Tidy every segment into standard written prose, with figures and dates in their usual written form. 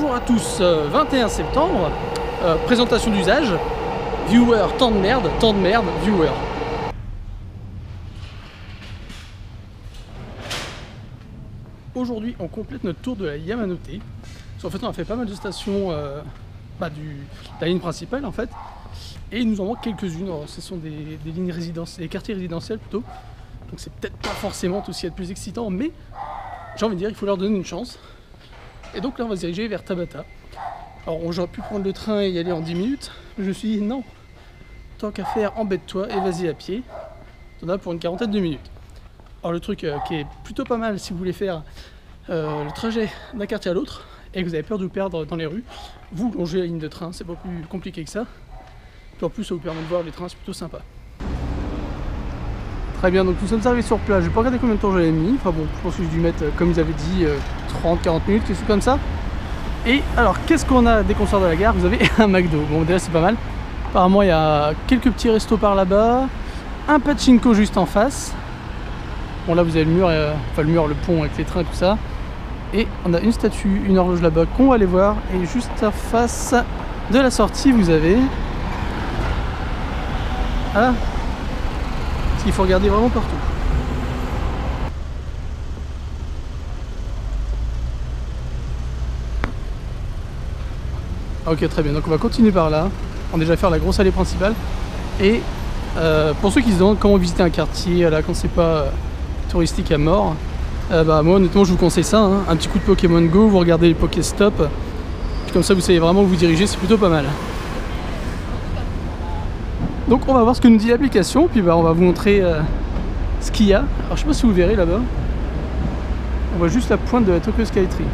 Bonjour à tous, 21 septembre, présentation d'usage, viewer, tant de merde, viewer. Aujourd'hui on complète notre tour de la Yamanote. En fait on a fait pas mal de stations de la ligne principale en fait. Et il nous en manque quelques-unes, ce sont des lignes résidentielles, des quartiers résidentiels plutôt. Donc c'est peut-être pas forcément tout ce qu'il y a de plus excitant, mais j'ai envie de dire il faut leur donner une chance. Et donc là on va se diriger vers Tabata. Alors j'aurais pu prendre le train et y aller en 10 minutes, mais je me suis dit non, tant qu'à faire, embête-toi et vas-y à pied. T'en as pour une quarantaine de minutes. Alors le truc qui est plutôt pas mal si vous voulez faire le trajet d'un quartier à l'autre et que vous avez peur de vous perdre dans les rues, vous longez la ligne de train, c'est pas plus compliqué que ça. Puis en plus ça vous permet de voir les trains, c'est plutôt sympa. Très bien, donc nous sommes arrivés sur place, je vais pas regarder combien de temps j'avais mis, enfin bon, je pense que j'ai dû mettre, comme ils avaient dit, 30-40 minutes, quelque chose comme ça. Et alors, qu'est-ce qu'on a dès qu'on sort de la gare? Vous avez un McDo, bon déjà c'est pas mal. Apparemment il y a quelques petits restos par là-bas, un pachinko juste en face. Bon là vous avez le mur, le pont avec les trains et tout ça. Et on a une statue, une horloge là-bas qu'on va aller voir. Et juste en face de la sortie vous avez... Ah, parce qu'il faut regarder vraiment partout. Ok, très bien, donc on va continuer par là. On va déjà faire la grosse allée principale. Et pour ceux qui se demandent comment visiter un quartier là, quand c'est pas touristique à mort, moi honnêtement je vous conseille ça, hein. Un petit coup de Pokémon Go, vous regardez les Pokéstop, puis comme ça vous savez vraiment où vous diriger, c'est plutôt pas mal. Donc on va voir ce que nous dit l'application, puis on va vous montrer ce qu'il y a. Alors je sais pas si vous verrez là-bas, on voit juste la pointe de la Tokyo Skytree.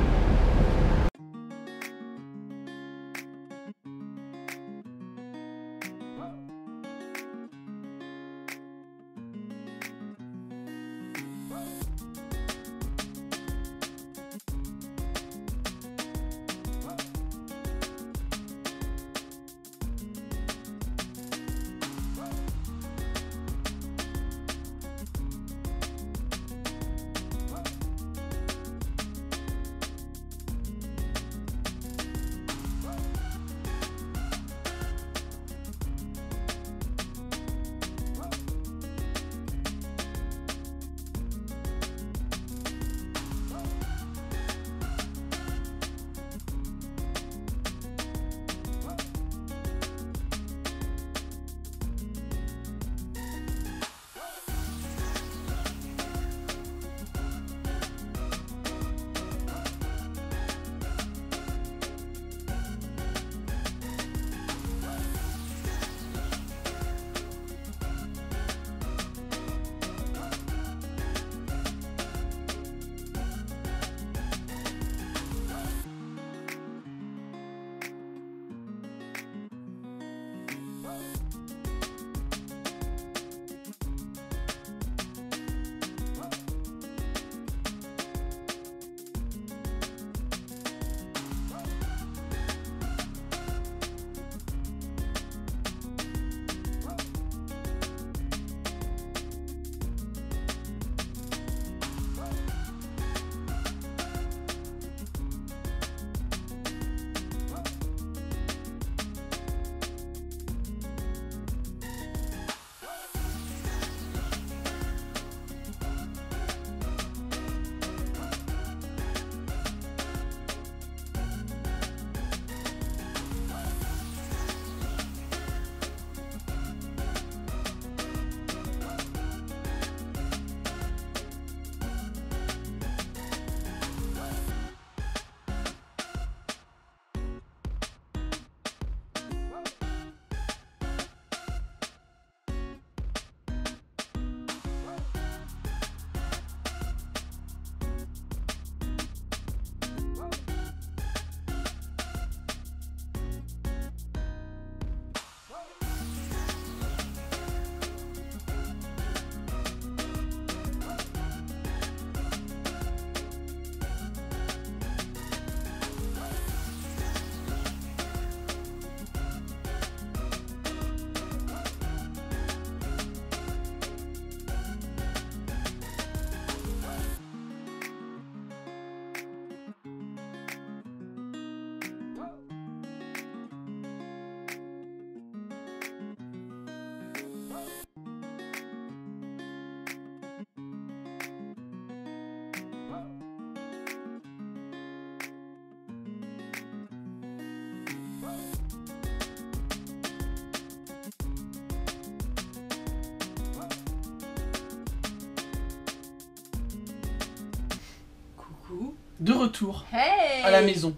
de retour Hey à la maison.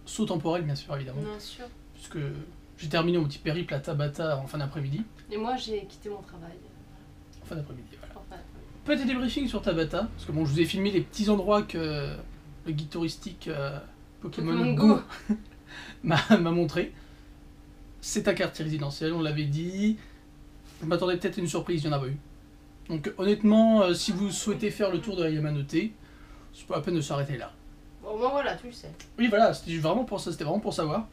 Saut temporel, bien sûr, évidemment. Bien sûr. Puisque j'ai terminé mon petit périple à Tabata en fin d'après-midi. Et moi, j'ai quitté mon travail. En fin d'après-midi, voilà. Enfin, Petit débriefing sur Tabata, parce que bon, je vous ai filmé les petits endroits que le guide touristique Pokémon Go m'a montré. C'est un quartier résidentiel, on l'avait dit. Je m'attendais peut-être à une surprise, il n'y en a pas eu. Donc honnêtement, si vous souhaitez faire le tour de la Yamanote, c'est pas la peine de s'arrêter là. bon, moi, voilà, tu le sais. Oui, voilà, c'était vraiment pour ça, c'était vraiment pour savoir.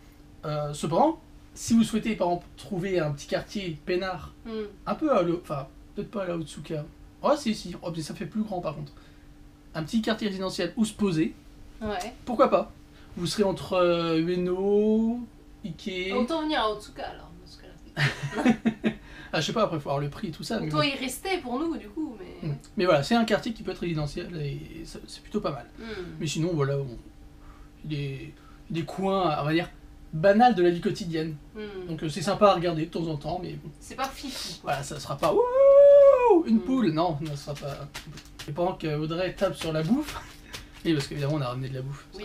Cependant, si vous souhaitez par exemple trouver un petit quartier peinard, un peu à l'eau, enfin, peut-être pas à la Otsuka. Oh, si, oh, mais ça fait plus grand par contre. Un petit quartier résidentiel où se poser, Ouais. pourquoi pas. Vous serez entre Ueno, Ike. Autant venir à Otsuka alors, dans ce cas-là. Ah, je sais pas, après, il faut voir le prix et tout ça. Mais, Autant y rester pour nous, du coup, mais. mais voilà, c'est un quartier qui peut être résidentiel et c'est plutôt pas mal. Mais sinon, voilà, il y a des coins, on va dire, banals de la vie quotidienne. Donc c'est sympa à regarder de temps en temps, mais bon. C'est pas fifou. Voilà, ça sera pas ouh, une poule, non, ça sera pas. Et pendant que Audrey tape sur la bouffe, et parce qu'évidemment on a ramené de la bouffe. Oui.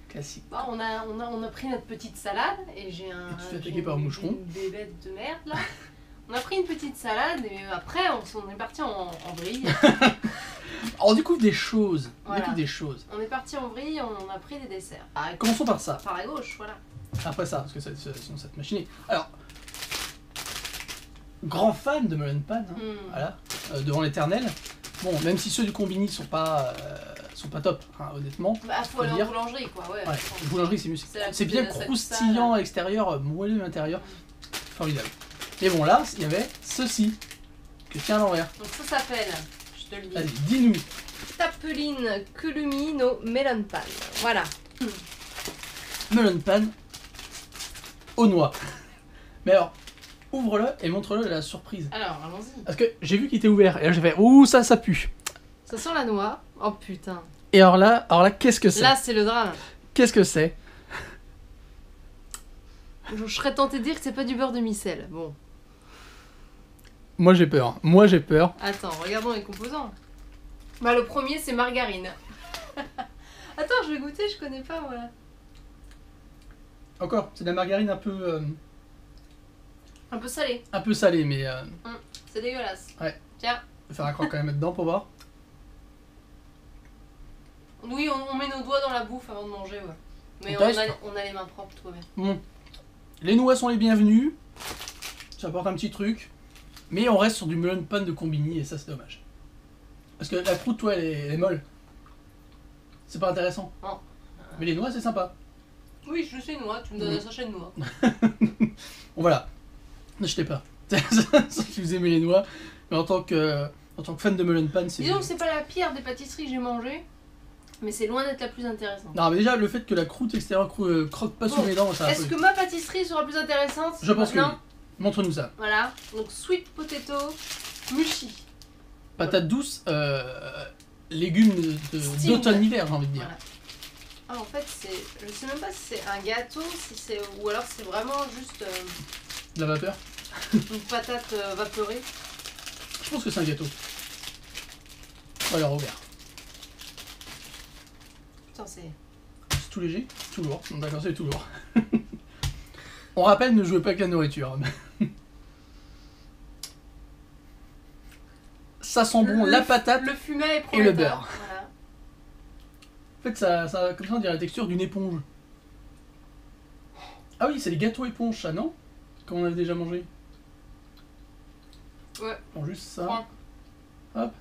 Classique. Bah, on a pris notre petite salade et j'ai un. Et tu te fais attaquer par un moucheron. Une bébête de merde là. On a pris une petite salade et après on est parti en vrille. Alors, on découvre des choses. Voilà. On découvre des choses. On est parti en vrille, on a pris des desserts. Commençons par ça. Par la gauche, voilà. Après ça, parce que sinon ça te machinait. Alors, grand fan de Melon Pan, hein, voilà, devant l'éternel. Bon, même si ceux du Combini sont pas top, hein, honnêtement. Bah, faut aller en boulangerie quoi, ouais. Ouais, boulangerie c'est mieux. C'est bien croustillant à l'extérieur, moelleux à l'intérieur. Formidable. Mais bon, là, il y avait ceci, que tiens à l'envers. Donc ça s'appelle, je te le dis. Allez, dis-nous. Tapeline Kulumi no Melon Pan. Voilà. Melon Pan aux noix. Mais alors, ouvre-le et montre-le la surprise. Alors, allons-y. Parce que j'ai vu qu'il était ouvert et là j'ai fait ouh, ça pue. Ça sent la noix. Oh putain. Et alors là qu'est-ce que c'est? Là, c'est le drame. Qu'est-ce que c'est? Je serais tentée de dire que c'est pas du beurre de micelle. Bon. Moi j'ai peur. Attends, regardons les composants. Bah, le premier, c'est margarine. Attends, je vais goûter, je connais pas, voilà. Encore, c'est de la margarine un peu salé. un peu salée, mais C'est dégueulasse. Ouais. Tiens. je vais faire un croc quand même dedans pour voir. Oui, on met nos doigts dans la bouffe avant de manger, ouais. Mais On teste. on a les mains propres, tout va bien. Bon, les noix sont les bienvenues. Ça apporte un petit truc, mais on reste sur du melon pan de Combini et ça c'est dommage. Parce que la croûte, toi, elle est molle. C'est pas intéressant. Non. Mais les noix, c'est sympa. Oui, je sais noix, tu me donnes un sachet de noix. Bon voilà, n'achetez pas. Si vous aimez les noix, mais en tant que fan de melon pan, c'est. Disons que c'est pas la pire des pâtisseries que j'ai mangées, mais c'est loin d'être la plus intéressante. Non, mais déjà le fait que la croûte extérieure croque pas sous les dents, ça. Est-ce que ma pâtisserie sera plus intéressante? Je pense que non. oui. Montre-nous ça. Voilà, donc sweet potato mushi. Patate douce, légumes d'automne-hiver, j'ai envie de dire. Voilà. Ah, en fait, je sais même pas si c'est un gâteau, ou alors c'est vraiment juste De la vapeur. une patate vapeurée. Je pense que c'est un gâteau. Alors, ouvert. Putain, c'est. C'est tout léger, tout lourd. D'accord, c'est tout lourd. On rappelle, ne jouez pas avec la nourriture. Ça sent bon, la patate. Le fumet est et prometteur. le beurre. Voilà. En fait, ça comme ça, on dirait la texture d'une éponge. Ah oui, c'est les gâteaux éponges, ça, non? Comme on avait déjà mangé. Ouais. Bon, juste ça. Prends. Hop.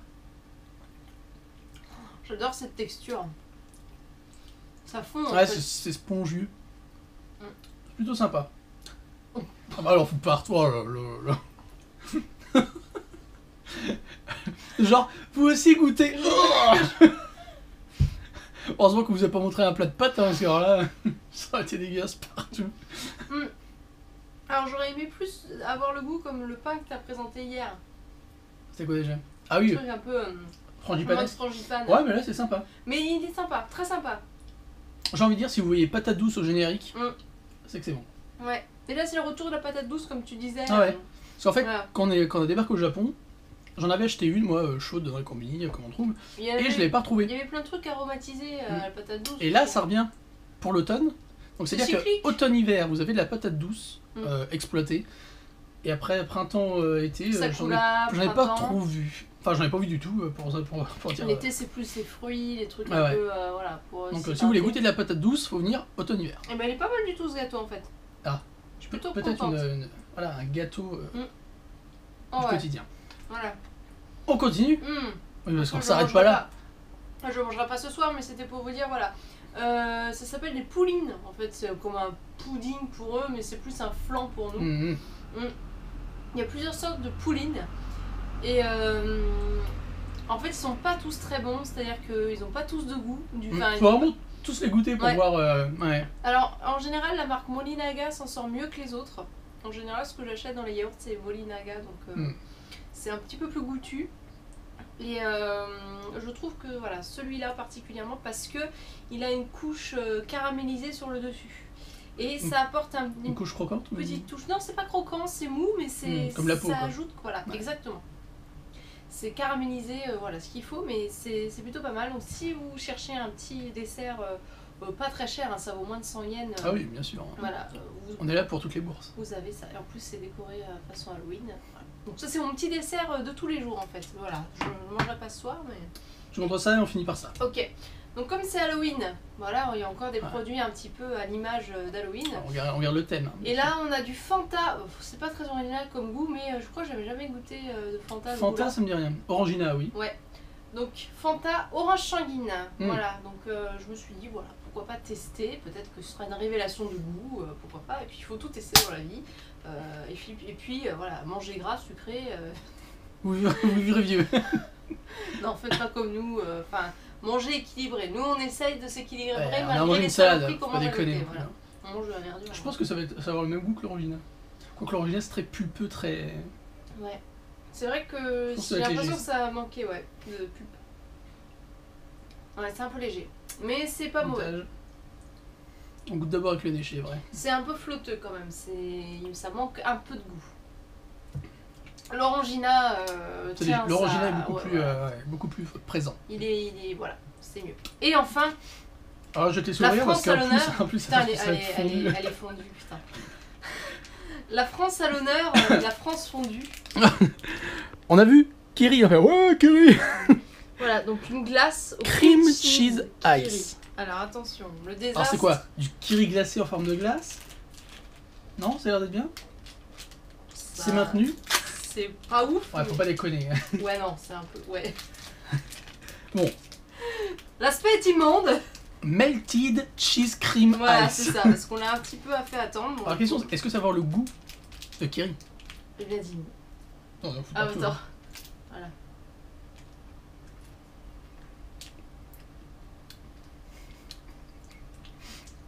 J'adore cette texture. Ça fond. en Ouais, fait. c'est spongieux. Mm. C'est plutôt sympa. Ah bah alors, faut pas toi, là. Genre, vous aussi goûtez. Heureusement que vous avez pas montré un plat de pâtes, hein, parce que alors là, ça aurait été dégueulasse partout. Alors j'aurais aimé plus avoir le goût comme le pain que t'as présenté hier. C'était quoi déjà? Ah Un oui, truc un peu frangipane. frangipane. Ouais, mais là c'est sympa. Mais il est sympa, très sympa. J'ai envie de dire, si vous voyez patate douce au générique, Mm. c'est que c'est bon. Ouais. Et là c'est le retour de la patate douce comme tu disais. Ah ouais. Parce qu'en fait, Voilà. quand on débarque au Japon, J'en avais acheté une, moi, chaude dans les combini, comme on trouve, Il y et avait, je l'avais pas il y retrouvée. avait plein de trucs aromatisés à la patate douce. Et là, ça revient pour l'automne. Donc c'est-à-dire que cyclique. automne-hiver, vous avez de la patate douce Mm. exploitée. Et après, printemps-été, Sakura, j'en ai pas printemps. trop vu. Enfin, j'en ai pas vu du tout pour dire. L'été, c'est plus les fruits, les trucs Ouais, un ouais. peu. Voilà, pour Donc s'y si vous voulez teinter. goûter de la patate douce, faut venir automne-hiver. Eh ben, il est pas mal du tout ce gâteau en fait. Ah. Je suis plutôt Peut-être contente. voilà, un gâteau Oh, du ouais. quotidien. Voilà. On continue Mmh. Oui, parce qu'on Je s'arrête mangerai pas là. Je le mangerai pas ce soir, mais c'était pour vous dire, voilà. Ça s'appelle des poulines. En fait, c'est comme un pudding pour eux, mais c'est plus un flan pour nous. Mhm. Il y a plusieurs sortes de poulines. Et en fait, ils sont pas tous très bons, c'est-à-dire qu'ils n'ont pas tous de goût. Faut vraiment tous les goûter pour Ouais. voir. Ouais. Alors, en général, la marque Molinaga s'en sort mieux que les autres. En général, ce que j'achète dans les yaourts, c'est Molinaga, donc c'est un petit peu plus goûtu. Et je trouve que voilà, celui-là particulièrement, parce que il a une couche caramélisée sur le dessus. Et ça apporte Une une couche croquante ou- petite touche. Non, c'est pas croquant, c'est mou, mais c'est comme la peau, ça quoi. ajoute, voilà, Ouais. exactement. C'est caramélisé, voilà ce qu'il faut, mais c'est plutôt pas mal. Donc si vous cherchez un petit dessert pas très cher, hein, ça vaut moins de 100 yens. Ah oui, bien sûr. Voilà, On est là pour toutes les bourses. vous avez ça. Et en plus, c'est décoré façon Halloween. Voilà. Donc ça, c'est mon petit dessert de tous les jours en fait. Voilà, je ne mangerai pas ce soir, mais... Je vous montre ça et on finit par ça. Ok. Donc comme c'est Halloween, voilà, il y a encore des Ouais. produits un petit peu à l'image d'Halloween. On regarde le thème. Et là, on a du Fanta. C'est pas très original comme goût, mais je crois que j'avais jamais goûté de Fanta. Fanta, ça me dit rien. Orangina, oui. Ouais. Donc Fanta orange sanguine. Mm. Voilà. Donc je me suis dit voilà, pourquoi pas tester. Peut-être que ce sera une révélation de goût. Pourquoi pas. Et puis il faut tout tester dans la vie. Et puis voilà, manger gras, sucré. Vous vivrez vieux. Non, faites pas comme nous. Enfin, manger équilibré. Nous, on essaye de s'équilibrer Ouais, on a malgré mangé les une salade, saloperies qu'on faut mange à déconner. côté, voilà. On mange de la verdure. Je pense que ça va avoir le même goût que l'orangina. Quoique l'orangina, c'est très pulpeux, très. Ouais. C'est vrai que Je pense que ça j'ai va être l'impression léger. que ça a manqué, ouais, de pulpe. Ouais, c'est un peu léger. Mais c'est pas mauvais. Montage. On goûte d'abord avec le nez, c'est vrai. C'est un peu flotteux quand même. Ça manque un peu de goût. L'orangina, tiens, L'orangina ça- est beaucoup, ouais, plus, voilà. beaucoup plus présent. Il est, voilà, c'est mieux. Et enfin, Alors je t'ai la sourire parce France qu'en à l'honneur. plus, Putain, ça va être fondu. elle est fondue, putain. La France à l'honneur, la France fondue. On a vu Kiri, enfin ouais, Kiri. Voilà, donc une glace au Cream cream cheese Kiri. ice. Alors attention, le désastre. Alors c'est quoi? Du Kiri glacé en forme de glace? Non, ça a l'air d'être bien. Ça- C'est maintenu. C'est pas ouf. Ouais, faut mais- pas déconner. Ouais, non, c'est un peu. Ouais. Bon. L'aspect est immonde. Melted cheese cream Voilà, ice. c'est ça, parce qu'on l'a un petit peu fait attendre. Bon, Alors la question, c'est, est-ce que ça va avoir le goût de Kiri? j'ai bien dit. Non, non, faut Ah, pas tout, attends. hein. Voilà.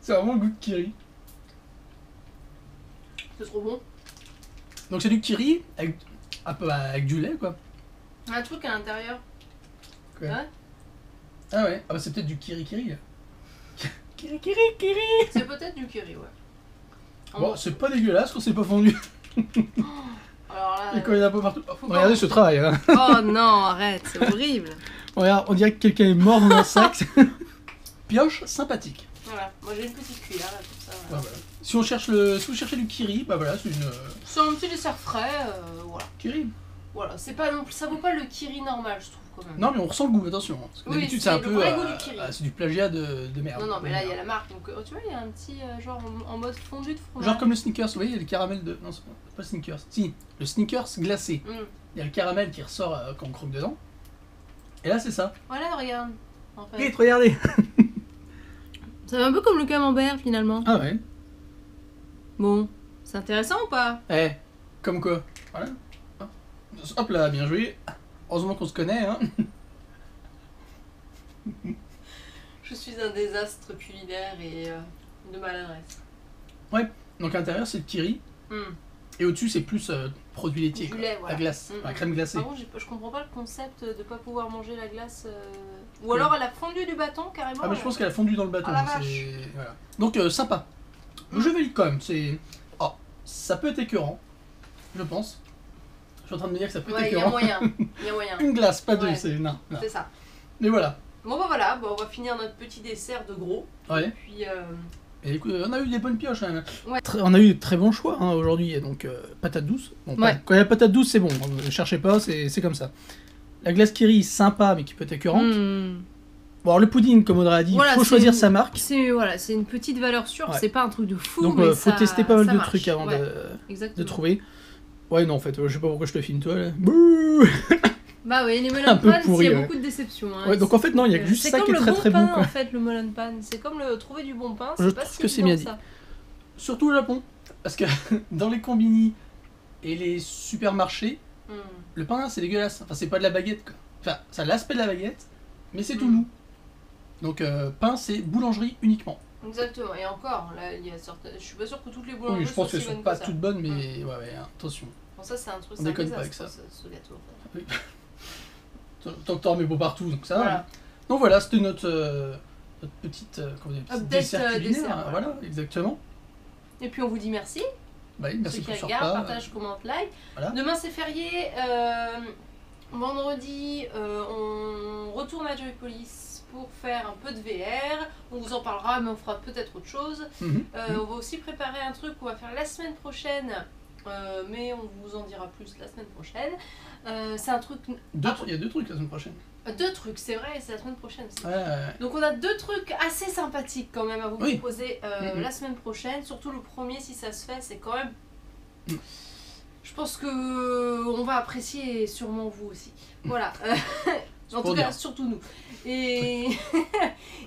C'est vraiment le goût de Kiri. C'est trop bon. Donc c'est du Kiri avec, un peu avec du lait quoi. Un truc à l'intérieur. Quoi. Ouais. Ah ouais, ah bah c'est peut-être du Kiri là. Kiri. C'est peut-être du curry, ouais. En Bon, c'est pas dégueulasse quand c'est pas fondu. Alors là. Et quand il y en a pas partout. Faut Regardez pas- ce travail. Hein. Oh non, arrête, c'est horrible. Regarde, on dirait que quelqu'un est mort dans un sac. Pioche sympathique. Voilà, moi j'ai une petite cuillère là, pour ça. Ouais, Voilà. voilà. Si vous cherchez du Kiri, bah voilà, c'est une C'est un petit dessert frais, voilà. Kiri. Voilà, c'est pas non plus, ça vaut pas le kiri normal, je trouve quand même. Non mais on ressent le goût, attention. Parce que Oui, d'habitude c'est c'est un le peu. vrai goût du Kiri. C'est du plagiat de merde. Non, mais là il y a la marque, donc tu vois, il y a un petit genre en mode fondu de fromage. Genre comme le Snickers, vous voyez, il y a le caramel de. Non, c'est pas le Snickers. Si, le Snickers glacé. Mm. Il y a le caramel qui ressort quand on croque dedans. Et là, c'est ça. Voilà, regarde. En fait. Et regardez. Ça va un peu comme le camembert finalement. Ah ouais. Bon, c'est intéressant ou pas? Eh, comme quoi. Voilà. Hop là, bien joué. Heureusement qu'on se connaît, hein. Je suis un désastre culinaire et de maladresse. Donc à l'intérieur, c'est le Kiri. Mm. Et au-dessus, c'est plus produit laitier. Du quoi. lait, voilà. La glace, Mm, la mm. crème glacée. Par contre, je comprends pas le concept de pas pouvoir manger la glace. Ou alors elle a fondu du bâton carrément. Ah, mais je pense qu'elle a fondu dans le bâton. Ah, la donc vache. c'est- voilà. Donc sympa. Je valide quand même. C'est. Oh, ça peut être écœurant, je pense. Je suis en train de me dire que ça peut être Ouais, il y a écœurant. moyen. Il y a moyen. Une glace, pas deux, Ouais. c'est... Non. C'est ça. Mais voilà. Bon bah voilà, bon, on va finir notre petit dessert de gros. Ouais. Puis Et écoute, on a eu des bonnes pioches quand même. Ouais. On a eu de très bons choix hein, aujourd'hui, donc patate douce. Bon, Ouais. Quand il y a patate douce, c'est bon, ne cherchez pas, c'est comme ça. La glace Kiri, sympa, mais qui peut être écœurante. Bon, alors le pudding, comme Audrey a dit, Voilà, il faut c'est choisir une- sa marque. c'est voilà, c'est une petite valeur sûre, Ouais. c'est pas un truc de fou. Donc mais faut ça, tester pas mal ça de marche. trucs avant Ouais, de exactement. trouver. Ouais, non, en fait, je sais pas pourquoi je te filme toi là. Bouh Bah oui, les Un melon peu pan, pourri, il y a ouais. beaucoup de déceptions. Hein. Ouais, donc en fait, non, il y a que juste C'est ça comme qui est le très bon très pain, bon. Quoi. en fait, le melon pan. C'est comme le trouver du bon pain, Je c'est pas trouve si que c'est évident bien que dit. ça. Surtout au Japon. Parce que dans les combini et les supermarchés, le pain c'est dégueulasse. Enfin, c'est pas de la baguette quoi. Enfin, ça a l'aspect de la baguette, mais c'est tout mou. Donc, pain c'est boulangerie uniquement. Exactement, et encore, là, il y a certaines... je suis pas sûre que toutes les Oui, boulangeries je pense soient qu'elles si sont bonnes pas que ça. toutes bonnes, mais ouais, attention. Bon, ça, c'est un truc, On c'est un déconne pas désastre, avec ça. ce gâteau. En fait. Tant que t'en remets pas partout, donc ça va. Voilà. Donc voilà, c'était notre petite comment dire, Update, dessert culinaire. dessert, Voilà, exactement. Et puis on vous dit merci. Bah, oui, merci Ceux qui pour ce regardent, repas. partagent, commentent, like. Voilà. Demain c'est férié. Vendredi, on retourne à Joypolis pour faire un peu de VR. On vous en parlera, mais on fera peut-être autre chose. Mhm. On va aussi préparer un truc qu'on va faire la semaine prochaine. Mais on vous en dira plus la semaine prochaine. C'est un truc. Il y a deux trucs la semaine prochaine. Deux trucs, c'est vrai, c'est la semaine prochaine aussi. Ouais. Donc on a deux trucs assez sympathiques quand même à vous Oui. proposer Mhm. la semaine prochaine. Surtout le premier, si ça se fait, c'est quand même... Mhm. Je pense que on va apprécier sûrement vous aussi. Voilà. En pour tout cas, dire. surtout nous. Et,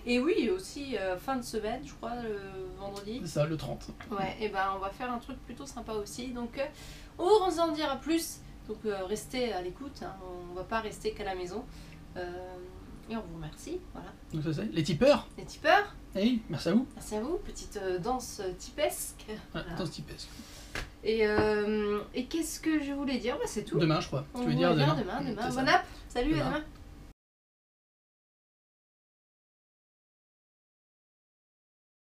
et oui, aussi fin de semaine, je crois, le vendredi. C'est ça, le 30. Ouais, et ben on va faire un truc plutôt sympa aussi. Donc on vous en dira plus. Donc restez à l'écoute, hein. On va pas rester qu'à la maison. Et on vous remercie. Voilà. Donc ça c'est les tipeurs. Les tipeurs, Hey, merci à vous. merci à vous. Petite danse tipesque. Voilà, Voilà. dans ce tipesque. Et qu'est-ce que je voulais dire? Bah, c'est tout. Demain, je crois. On Tu veux vous dire reverra demain demain. C'est ça. Bon app. Salut, à Demain. demain.